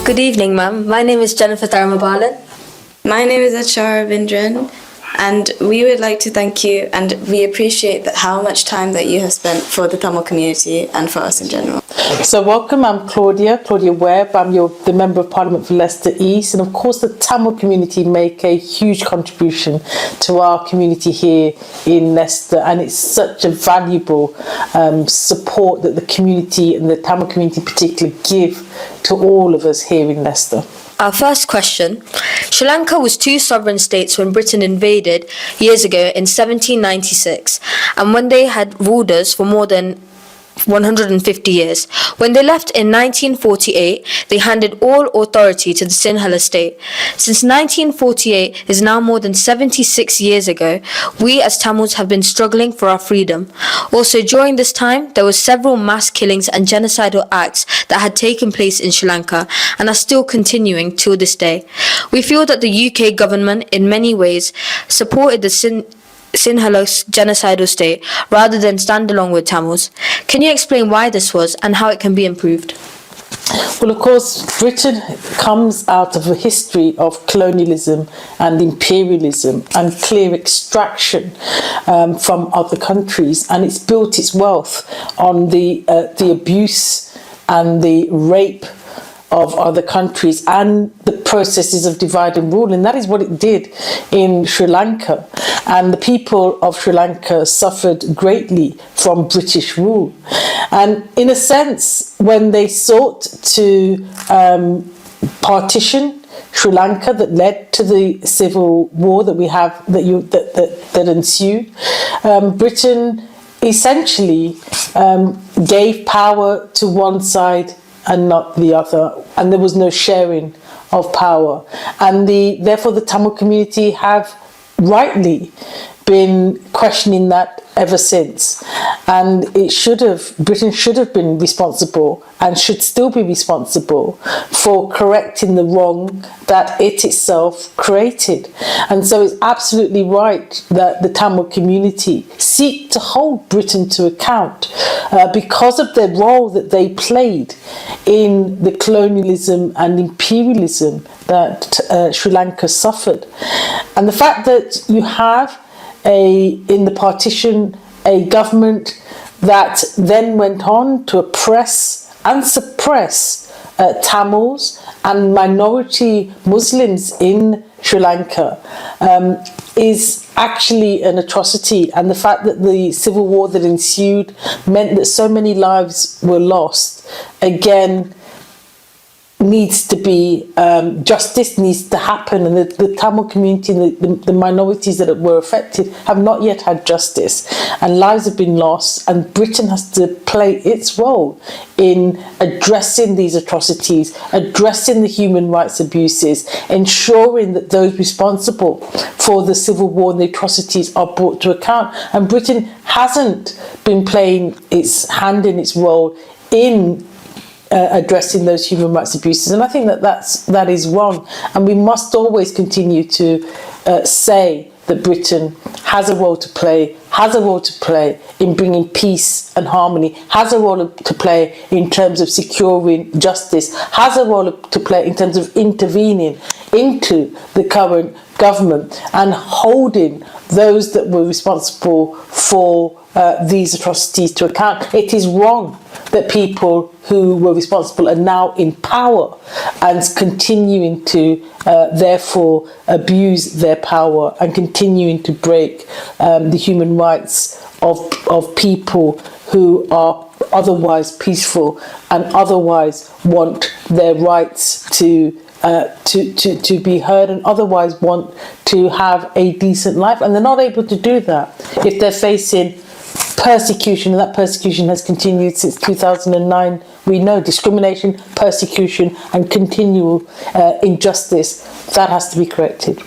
Good evening, ma'am. My name is Jennifer Tharamabalan. My name is Achara Vindran, and we would like to thank you, and we appreciate how much time that you have spent for the Tamil community and for us in general. So welcome, I'm Claudia Webb. I'm the Member of Parliament for Leicester East, and of course the Tamil community make a huge contribution to our community here in Leicester, and it's such a valuable support that the community and the Tamil community in particular give to all of us here in Leicester. Our first question. Sri Lanka was two sovereign states when Britain invaded years ago in 1796, and when they had ruled us for more than 150 years. When they left in 1948, they handed all authority to the Sinhala state. Since 1948 is now more than 76 years ago, we as Tamils have been struggling for our freedom. Also, during this time, there were several mass killings and genocidal acts that had taken place in Sri Lanka and are still continuing till this day. We feel that the UK government in many ways supported the Sinhala genocidal state rather than stand along with Tamils. Can you explain why this was and how it can be improved? Well, of course, Britain comes out of a history of colonialism and imperialism and clear extraction from other countries, and it's built its wealth on the abuse and the rape of other countries and the processes of divide and rule, and that is what it did in Sri Lanka, and the people of Sri Lanka suffered greatly from British rule. And in a sense, when they sought to partition Sri Lanka, that led to the civil war that we have that ensued, Britain essentially gave power to one side and not the other, and there was no sharing of power. And therefore the Tamil community have rightly been questioning that ever since. And Britain should have been responsible and should still be responsible for correcting the wrong that it itself created. And so it's absolutely right that the Tamil community seek to hold Britain to account because of the role that they played in the colonialism and imperialism that Sri Lanka suffered. And the fact that you have in the partition a government that then went on to oppress and suppress Tamils and minority Muslims in Sri Lanka is actually an atrocity. And the fact that the civil war that ensued meant that so many lives were lost, again, needs to be, justice needs to happen, and the Tamil community and the minorities that were affected have not yet had justice, and lives have been lost, and Britain has to play its role in addressing these atrocities, addressing the human rights abuses, ensuring that those responsible for the civil war and the atrocities are brought to account. And Britain hasn't been playing its hand in its role in addressing those human rights abuses, and I think that is wrong. And we must always continue to say that Britain has a role to play in bringing peace and harmony, has a role to play in terms of securing justice, has a role to play in terms of intervening into the current government and holding those that were responsible for these atrocities to account. It is wrong that people who were responsible are now in power and continuing to therefore abuse their power and continuing to break the human rights of people who are otherwise peaceful and otherwise want their rights to be heard and otherwise want to have a decent life, and they're not able to do that if they're facing persecution, and that persecution has continued since 2009. We know discrimination, persecution and continual injustice, that has to be corrected.